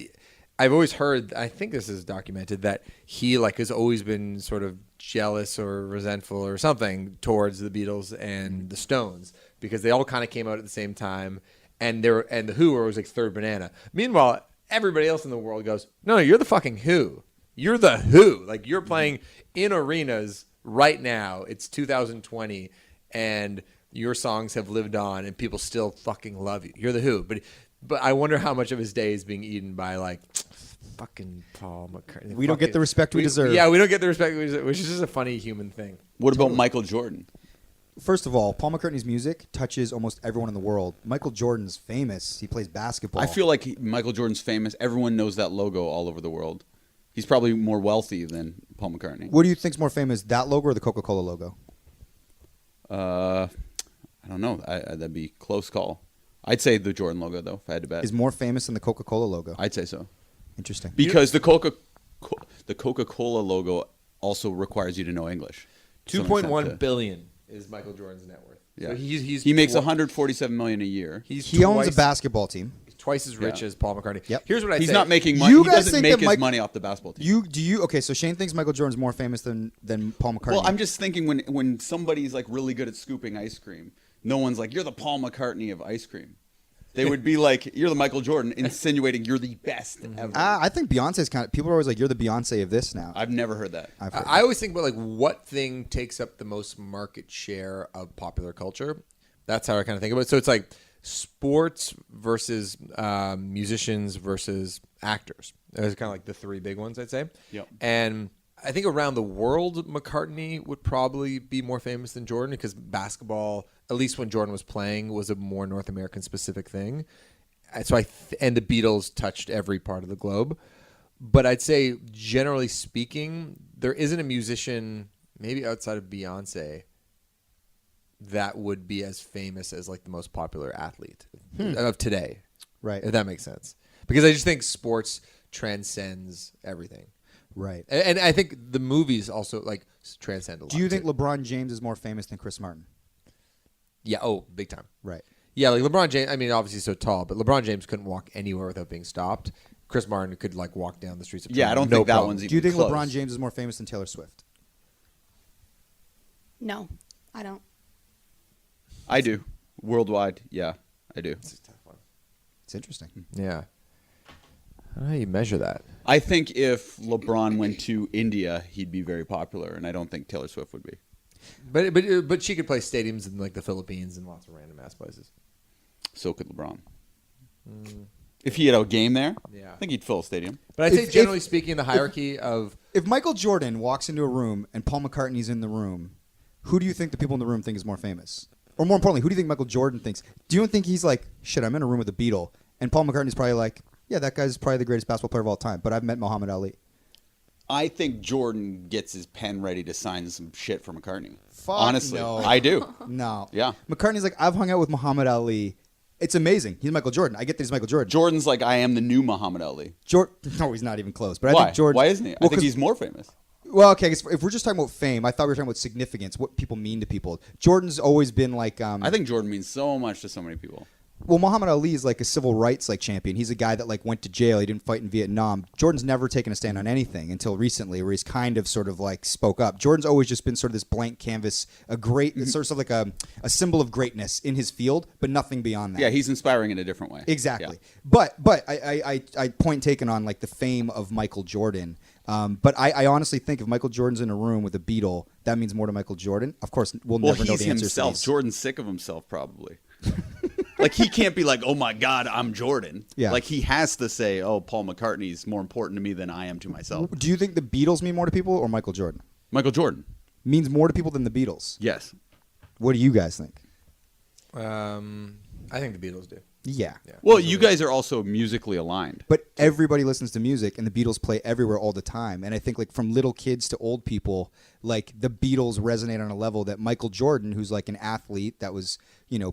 I've always heard, I think this is documented, that he like has always been sort of jealous or resentful or something towards the Beatles and the Stones because they all kind of came out at the same time, and the Who were always like third banana. Meanwhile, everybody else in the world goes, no, you're the fucking Who. You're the Who. Like you're playing in arenas right now. It's 2020, and your songs have lived on, and people still fucking love you. You're the Who. But I wonder how much of his day is being eaten by like fucking Paul McCartney. We don't get the respect we deserve. Yeah, we don't get the respect we deserve, which is just a funny human thing. What about Michael Jordan? First of all, Paul McCartney's music touches almost everyone in the world. Michael Jordan's famous. He plays basketball. I feel like Michael Jordan's famous. Everyone knows that logo all over the world. He's probably more wealthy than Paul McCartney. What do you think's more famous, that logo or the Coca-Cola logo? I don't know. That'd be a close call. I'd say the Jordan logo, though, if I had to bet. Is more famous than the Coca-Cola logo? I'd say so. Interesting. Because the Coca-Cola logo also requires you to know English. to some extent, 2.1 too. billion is Michael Jordan's net worth. Yeah. So He makes $147 million a year. He owns a basketball team. He's twice as rich as Paul McCartney. Yep. Here's what I He's say. not making money. You He guys doesn't think make that his money off the basketball team. Okay, so Shane thinks Michael Jordan's more famous than Paul McCartney. Well, I'm just thinking when somebody's like really good at scooping ice cream, no one's like, you're the Paul McCartney of ice cream. They would be like, you're the Michael Jordan, insinuating you're the best ever. I think Beyonce's kind of, people are always like, you're the Beyonce of this now. I've never heard that. I've heard I always think about like what thing takes up the most market share of popular culture. That's how I kind of think about it. So it's like sports versus musicians versus actors. Those are kind of like the three big ones, I'd say. Yep. And I think around the world, McCartney would probably be more famous than Jordan because basketball, at least when Jordan was playing, was a more North American specific thing. And so and the Beatles touched every part of the globe. But I'd say, generally speaking, there isn't a musician, maybe outside of Beyonce, that would be as famous as like the most popular athlete of today. Right. If that makes sense. Because I just think sports transcends everything. Right. And I think the movies also like transcend a lot. Do you think too. LeBron James is more famous than Chris Martin? Yeah. Oh, big time. Right. Yeah, like LeBron James. I mean, obviously so tall, but LeBron James couldn't walk anywhere without being stopped. Chris Martin could like walk down the streets of Yeah, I Toronto, don't no think that problem. one's even Do you think close. LeBron James is more famous than Taylor Swift? No, I don't. I do. Worldwide, yeah, I do. It's a tough one. It's interesting. Yeah. How do you measure that? I think if LeBron went to India, he'd be very popular, and I don't think Taylor Swift would be. But she could play stadiums in like the Philippines and lots of random ass places. So could LeBron. If he had a game there, Yeah. I think he'd fill a stadium. But I say If- generally speaking, the hierarchy of If Michael Jordan walks into a room and Paul McCartney's in the room, who do you think the people in the room think is more famous? Or more importantly, who do you think Michael Jordan thinks? Do you think he's like, shit, I'm in a room with a Beatle, and Paul McCartney's probably like, yeah, that guy's probably the greatest basketball player of all time, but I've met Muhammad Ali. I think Jordan gets his pen ready to sign some shit for McCartney. Fuck Honestly, no. I do. No. Yeah. McCartney's like, I've hung out with Muhammad Ali. It's amazing. He's Michael Jordan. I get that he's Michael Jordan. Jordan's like, I am the new Muhammad Ali. No, he's not even close. But I Why? think Jordan. Why isn't he? I Well, think 'cause- he's more famous. Well, okay, if we're just talking about fame, I thought we were talking about significance, what people mean to people. Jordan's always been like, I think Jordan means so much to so many people. well, Muhammad Ali is like a civil rights like champion. He's a guy that like went to jail. He didn't fight in Vietnam. Jordan's never taken a stand on anything until recently, where he's kind of sort of like spoke up. Jordan's always just been sort of this blank canvas, it's sort of like a symbol of greatness in his field, but nothing beyond that. Yeah, he's inspiring in a different way. Exactly. Yeah. But I point taken on like the fame of Michael Jordan. But I honestly think if Michael Jordan's in a room with a Beatle, that means more to Michael Jordan. Of course, we'll Well, never know he's the answers to himself. these. Jordan's sick of himself, probably. Like, he can't be like, oh, my God, I'm Jordan. Yeah. Like, he has to say, oh, Paul McCartney's more important to me than I am to myself. Do you think the Beatles mean more to people or Michael Jordan? Michael Jordan. Means more to people than the Beatles. Yes. What do you guys think? I think the Beatles do. Yeah. Well, you guys are also musically aligned. But everybody listens to music, and the Beatles play everywhere all the time. And I think, like, from little kids to old people, like, the Beatles resonate on a level that Michael Jordan, who's like an athlete that was,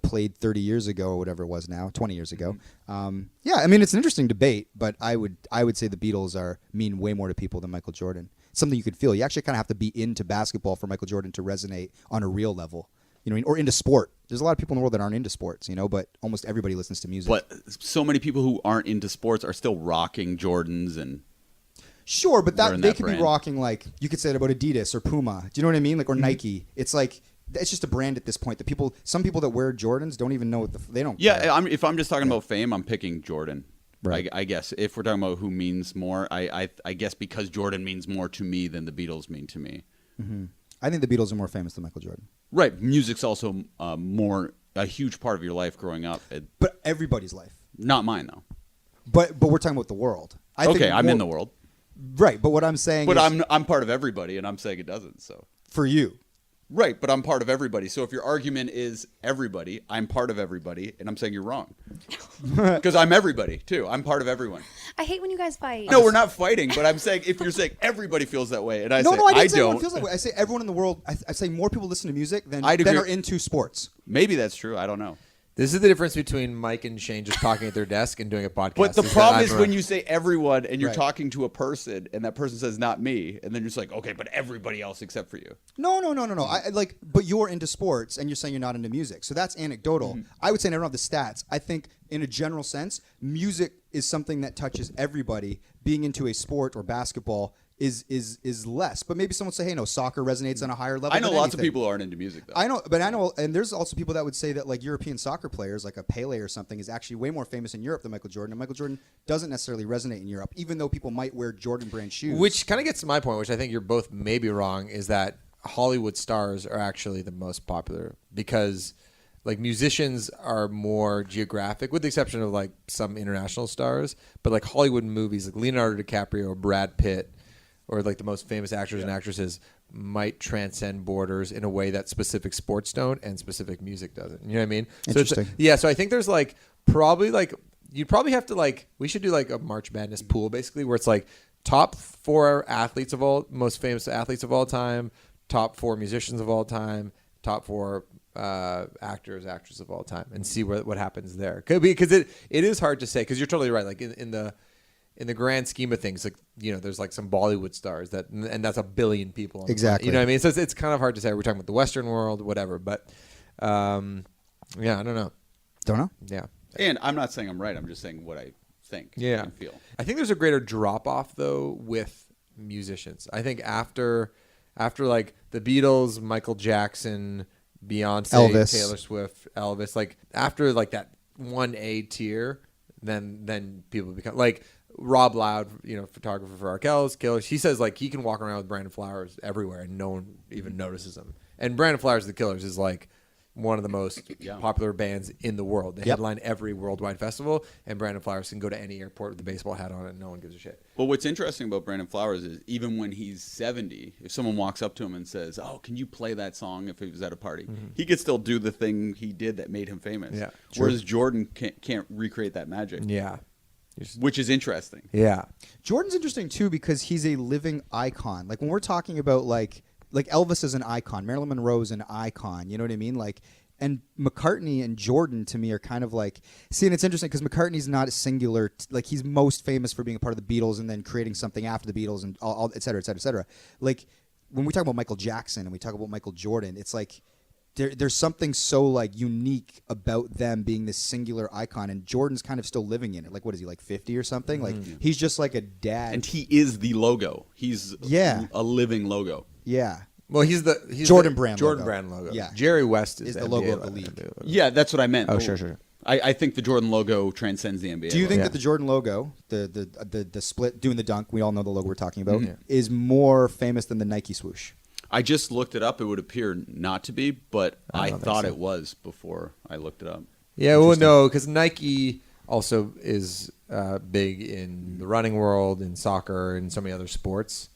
played 30 years ago or whatever it was now, 20 years ago. Yeah, I mean, it's an interesting debate, but I would say the Beatles mean way more to people than Michael Jordan. Something you could feel. You actually kind of have to be into basketball for Michael Jordan to resonate on a real level. Or into sport. There's a lot of people in the world that aren't into sports, but almost everybody listens to music. But so many people who aren't into sports are still rocking Jordans and... Sure, but They're in they that could be brand. rocking, like, you could say it about Adidas or Puma. Do you know what I mean? Like, or Nike. It's like, it's just a brand at this point. Some people that wear Jordans don't even know they don't care. Yeah, if I'm just talking about fame, I'm picking Jordan. Right. I guess if we're talking about who means more, I guess because Jordan means more to me than the Beatles mean to me. I think the Beatles are more famous than Michael Jordan. Right. Music's also a huge part of your life growing up. But everybody's life. Not mine, though. But we're talking about the world. I think Okay, I'm in the world. Right, but what I'm saying But is I'm part of everybody, and I'm saying it doesn't, so... for you. Right, but I'm part of everybody. So if your argument is everybody, I'm part of everybody, and I'm saying you're wrong. Because I'm everybody, too. I'm part of everyone. I hate when you guys fight. No, we're not fighting, but I'm saying if you're saying everybody feels that way, and I No, say I didn't say don't, everyone feels that way. I say everyone in the world. I say more people listen to music than I'd agree. are into sports. maybe that's true. I don't know. This is the difference between Mike and Shane just talking at their desk and doing a podcast. But the that problem I'm is around. when you say everyone and you're Right. talking to a person and that person says not me, and then you're just like, okay, but everybody else except for you. No. But you're into sports and you're saying you're not into music. So that's anecdotal. I would say I don't have the stats. I think in a general sense, music is something that touches everybody. Being into a sport or basketball is less. But maybe someone would say, hey, no, soccer resonates on a higher level. I know than lots of anything. people who aren't into music, though. I know, and there's also people that would say that like European soccer players, like a Pele or something, is actually way more famous in Europe than Michael Jordan. And Michael Jordan doesn't necessarily resonate in Europe, even though people might wear Jordan brand shoes. Which kind of gets to my point, which I think you're both maybe wrong, is that Hollywood stars are actually the most popular because like musicians are more geographic, with the exception of like some international stars. But like Hollywood movies, like Leonardo DiCaprio, Brad Pitt, or like the most famous actors and actresses might transcend borders in a way that specific sports don't and specific music doesn't. You know what I mean? Interesting. So I think there's like probably like you'd probably have to like we should do like a March Madness pool basically where it's like top 4 athletes of all most famous athletes of all time, top 4 musicians of all time, top 4 actors, actresses of all time, and see what happens there. Because it is hard to say because you're totally right. Like in the grand scheme of things, like there's like some Bollywood stars and that's a billion people. Exactly. You know what I mean? So it's kind of hard to say. We're talking about the Western world, whatever. But yeah, I don't know. Don't know. Yeah. And I'm not saying I'm right. I'm just saying what I think and feel. I think there's a greater drop off though with musicians. I think after like the Beatles, Michael Jackson, Beyonce, Elvis. Taylor Swift, Elvis, like after like that 1A tier, then people become like Rob Loud, photographer for Arkells, Killers. He says like he can walk around with Brandon Flowers everywhere and no one even notices him. And Brandon Flowers, the Killers, is like one of the most popular bands in the world. They headline every worldwide festival, and Brandon Flowers can go to any airport with a baseball hat on and no one gives a shit. Well, what's interesting about Brandon Flowers is even when he's 70, if someone walks up to him and says, "Oh, can you play that song?" if he was at a party, he could still do the thing he did that made him famous. Yeah, whereas Jordan can't recreate that magic. Yeah. Which is interesting. Yeah. Jordan's interesting too because he's a living icon. Like when we're talking about like Elvis is an icon, Marilyn Monroe is an icon. You know what I mean? Like, and McCartney and Jordan to me are kind of like. See, and it's interesting because McCartney's not a singular. Like he's most famous for being a part of the Beatles and then creating something after the Beatles and all et cetera, et cetera, et cetera. Like when we talk about Michael Jackson and we talk about Michael Jordan, it's like. There's something so like unique about them being this singular icon, and Jordan's kind of still living in it. Like, what is he, like 50 or something? Like, he's just like a dad. And he is the logo. He's a living logo. Yeah. Well, he's Jordan the brand Jordan logo. brand logo. Yeah. Jerry West Is the the logo NBA of the league. logo. Yeah, that's what I meant. Oh, sure. I think the Jordan logo transcends the NBA. Do you think Yeah. that the Jordan logo, the split doing the dunk, we all know the logo we're talking about, is more famous than the Nike swoosh? I just looked it up. It would appear not to be, but I don't think thought so. it was before I looked it up. Yeah, well, no, because Nike also is big in the running world, in soccer, and so many other sports,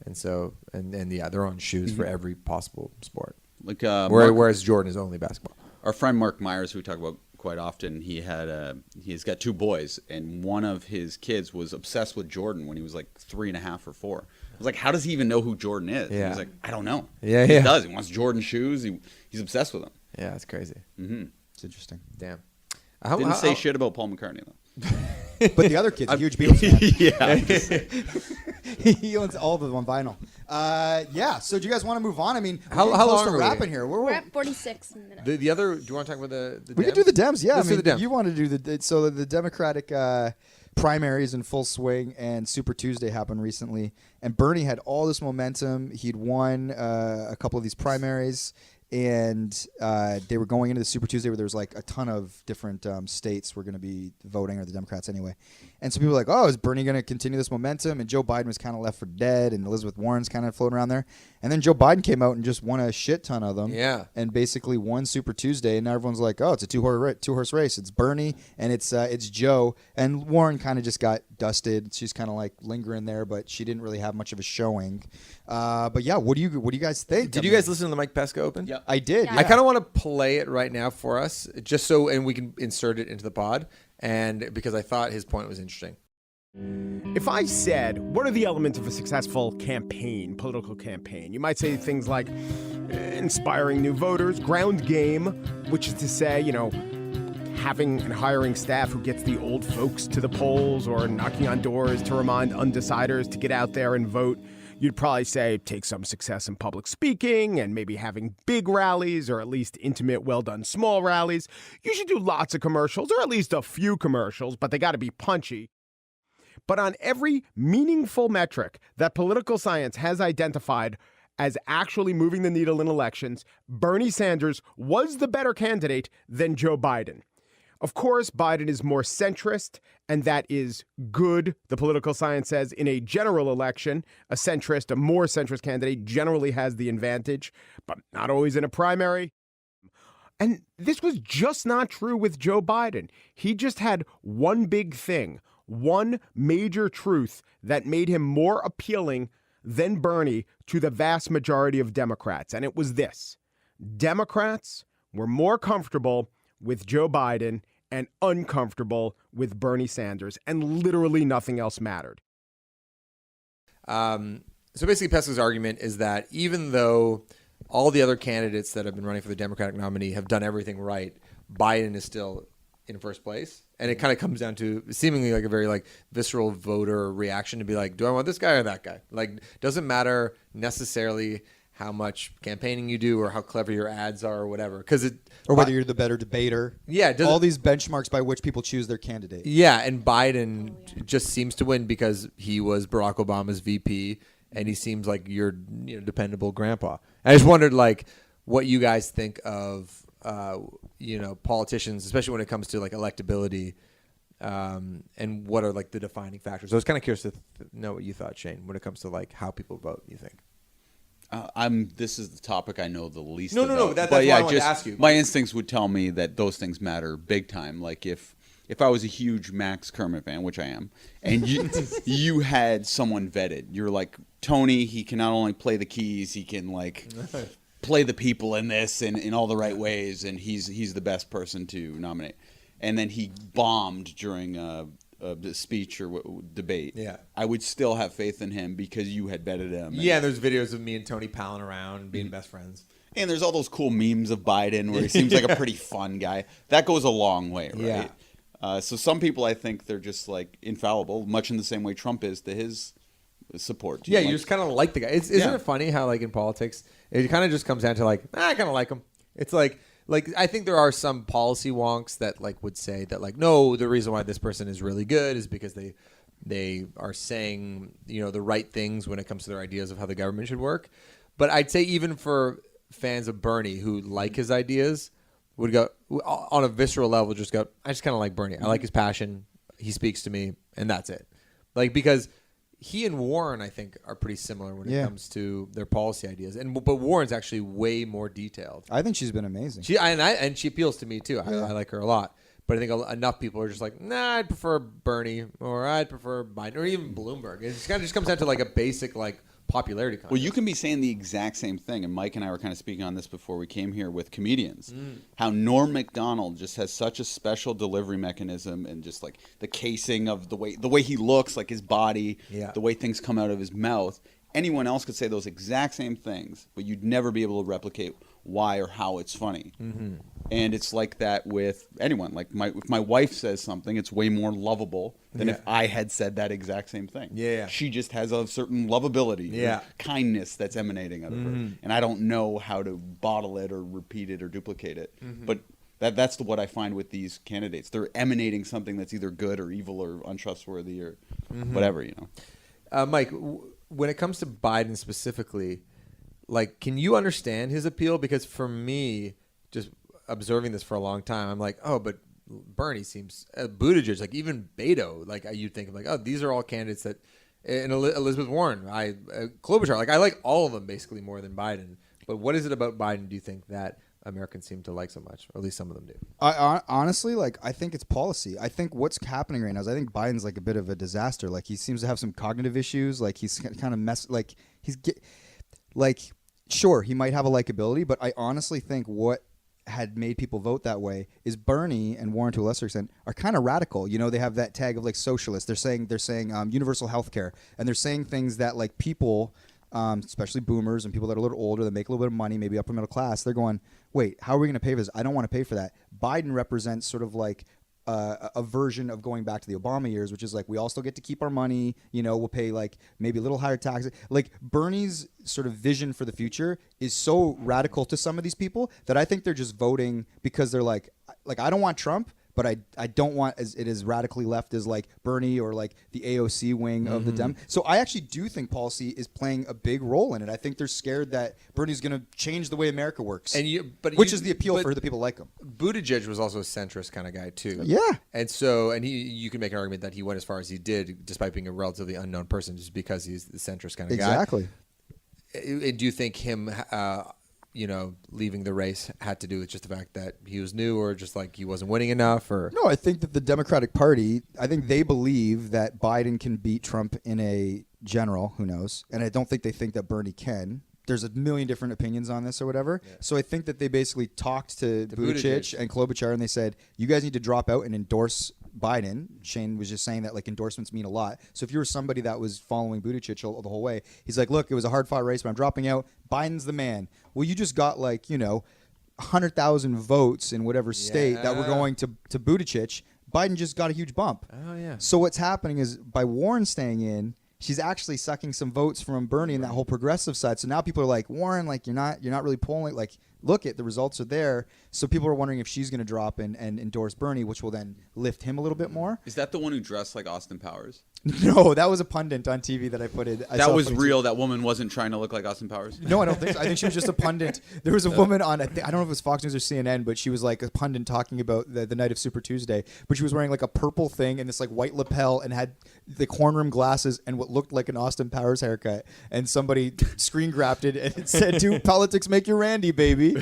and so and yeah, their own shoes for every possible sport. Like Whereas Jordan is only basketball. our friend Mark Myers, who we talk about quite often, he's got 2 boys, and one of his kids was obsessed with Jordan when he was like 3.5 or 4. I was like, how does he even know who Jordan is? Yeah. He's like, I don't know. Yeah, he yeah. does. He wants Jordan shoes. He's obsessed with them. Yeah, that's crazy. It's interesting. Damn. Didn't say shit about Paul McCartney though. But the other kid's a huge Beatles fan. Yeah. He owns all of them on vinyl. Yeah. So do you guys want to move on? I mean, How we're close long to are we? wrapping here. We're at 46 minutes. The other. Do you want to talk about the We could do the Dems. Yeah, Let's do the Dems. you want to do the Democratic primaries in full swing, and Super Tuesday happened recently, and Bernie had all this momentum. He'd won a couple of these primaries, and they were going into the Super Tuesday where there was like a ton of different states were going to be voting, or the Democrats anyway. And so people were like, oh, is Bernie going to continue this momentum? And Joe Biden was kind of left for dead, and Elizabeth Warren's kind of floating around there. And then Joe Biden came out and just won a shit ton of them. Yeah. And basically won Super Tuesday, and now everyone's like, oh, it's a two-horse race. It's Bernie and it's Joe. And Warren kind of just got dusted. She's kind of like lingering there, but she didn't really have much of a showing. But yeah, what do you guys think? Did you guys listen to the Mike Pesca Open? Yeah. I did. Yeah. Yeah. I kind of want to play it right now for us, just so, and we can insert it into the pod, and because I thought his point was interesting. If I said, what are the elements of a successful campaign, political campaign? You might say things like inspiring new voters, ground game, which is to say, having and hiring staff who gets the old folks to the polls or knocking on doors to remind undeciders to get out there and vote. You'd probably say take some success in public speaking and maybe having big rallies or at least intimate, well-done small rallies. You should do lots of commercials or at least a few commercials, but they got to be punchy. But on every meaningful metric that political science has identified as actually moving the needle in elections, Bernie Sanders was the better candidate than Joe Biden. Of course, Biden is more centrist, and that is good, the political science says. In a general election, a more centrist candidate generally has the advantage, but not always in a primary. And this was just not true with Joe Biden. He just had one big thing, one major truth that made him more appealing than Bernie to the vast majority of Democrats. And it was this: Democrats were more comfortable with Joe Biden and uncomfortable with Bernie Sanders, and literally nothing else mattered. So basically, Pesco's argument is that even though all the other candidates that have been running for the Democratic nominee have done everything right, Biden is still in first place. And it kind of comes down to seemingly like a very visceral voter reaction to be like, do I want this guy or that guy? Doesn't matter necessarily how much campaigning you do or how clever your ads are or whatever. Or whether you're the better debater. Yeah. All these benchmarks by which people choose their candidate. Yeah, and Biden just seems to win because he was Barack Obama's VP, and he seems like your dependable grandpa. I just wondered what you guys think of politicians, especially when it comes to electability, and what are the defining factors. So I was kind of curious to know what you thought, Shane, when it comes to how people vote. You think? This is the topic I know the least No, about. no. That's why I wanted to ask you. My instincts would tell me that those things matter big time. Like if I was a huge Max Kerman fan, which I am, and you had someone vetted, you're like, Tony, he can not only play the keys, he can play the people in this in all the right ways, and he's the best person to nominate. And then he bombed during a speech or debate. Yeah, I would still have faith in him because you had vetted him. Yeah, there's videos of me and Tony palling around, being best friends. And there's all those cool memes of Biden where he seems like a pretty fun guy. That goes a long way, right? Yeah. So some people, I think, they're just infallible, much in the same way Trump is to his support. Yeah, you just kind of like the guy. Isn't it funny how in politics it kind of just comes down to I kind of like him. It's like I think there are some policy wonks that would say that no, the reason why this person is really good is because they are saying the right things when it comes to their ideas of how the government should work. But I'd say even for fans of Bernie who like his ideas would go on a visceral level, just go, I just kind of like Bernie. I like his passion. He speaks to me, and that's it. Because he and Warren, I think, are pretty similar when it comes to their policy ideas. But Warren's actually way more detailed. I think she's been amazing. She appeals to me too. Yeah. I like her a lot. But I think enough people are just nah, I'd prefer Bernie, or I'd prefer Biden, or even Bloomberg. It kind of just comes down to a basic popularity contest. Well, you can be saying the exact same thing, and Mike and I were kind of speaking on this before we came here with comedians. How Norm Macdonald just has such a special delivery mechanism, and just the casing of the way he looks, his body, the way things come out of his mouth. Anyone else could say those exact same things, but you'd never be able to replicate why or how it's funny. Mm-hmm. And it's like that with anyone. If my wife says something, it's way more lovable than if I had said that exact same thing. Yeah. She just has a certain lovability, kindness that's emanating out of her. And I don't know how to bottle it or repeat it or duplicate it. Mm-hmm. But that's what I find with these candidates. They're emanating something that's either good or evil or untrustworthy or whatever, Mike, when it comes to Biden specifically, can you understand his appeal? Because for me, just observing this for a long time, I'm like, oh, but Bernie seems Buttigieg, even Beto, you'd think of oh, these are all candidates that, and Elizabeth Warren, Klobuchar, I like all of them basically more than Biden. But what is it about Biden do you think that Americans seem to like so much, or at least some of them do? I honestly, I think it's policy. I think what's happening right now is I think Biden's a bit of a disaster. He seems to have some cognitive issues. He's kind of sure, he might have a likability, but I honestly think what had made people vote that way is Bernie and Warren to a lesser extent are kind of radical. They have that tag of socialist. They're saying universal health care, and they're saying things that people especially boomers and people that are a little older that make a little bit of money, maybe upper middle class, they're going, wait, how are we going to pay for this? I don't want to pay for that. Biden represents sort of like a version of going back to the Obama years, which is like we all still get to keep our money. We'll pay like maybe a little higher taxes. Like Bernie's sort of vision for the future is so radical to some of these people that I think they're just voting because they're like I don't want Trump, but I don't want it as radically left as like Bernie or like the AOC wing of the Dem. So I actually do think policy is playing a big role in it. I think they're scared that Bernie's going to change the way America works, which is the appeal for the people like him. Buttigieg was also a centrist kind of guy too. Yeah. And you can make an argument that he went as far as he did despite being a relatively unknown person just because he's the centrist kind of guy. Exactly. Do you think him leaving the race had to do with just the fact that he was new or just like he wasn't winning enough? Or No, I think that the Democratic Party, I think they believe that Biden can beat Trump in a general, who knows, and I don't think they think that Bernie can. There's a million different opinions on this or whatever. Yeah. So I think that they basically talked to Buttigieg and Klobuchar and they said, you guys need to drop out and endorse Biden. Shane was just saying that like endorsements mean a lot. So if you were somebody that was following Buttigieg the whole way, he's like, look, it was a hard fought race, but I'm dropping out. Biden's the man. Well, you just got like, 100,000 votes in whatever state that were going to Buttigieg. Biden just got a huge bump. Oh, yeah. So what's happening is by Warren staying in, she's actually sucking some votes from Bernie and that whole progressive side. So now people are like, Warren, like you're not really polling. Like, look at the results are there. So people are wondering if she's going to drop and endorse Bernie, which will then lift him a little bit more. Is that the one who dressed like Austin Powers? No, that was a pundit on TV that I put in. That was real. That woman wasn't trying to look like Austin Powers? No, I don't think so. I think she was just a pundit. There was a woman on, I don't know if it was Fox News or CNN, but she was like a pundit talking about the night of Super Tuesday. But she was wearing like a purple thing and this like white lapel and had the horn rim glasses and what looked like an Austin Powers haircut. And somebody screen grabbed it and it said, "Do politics make you Randy, baby?"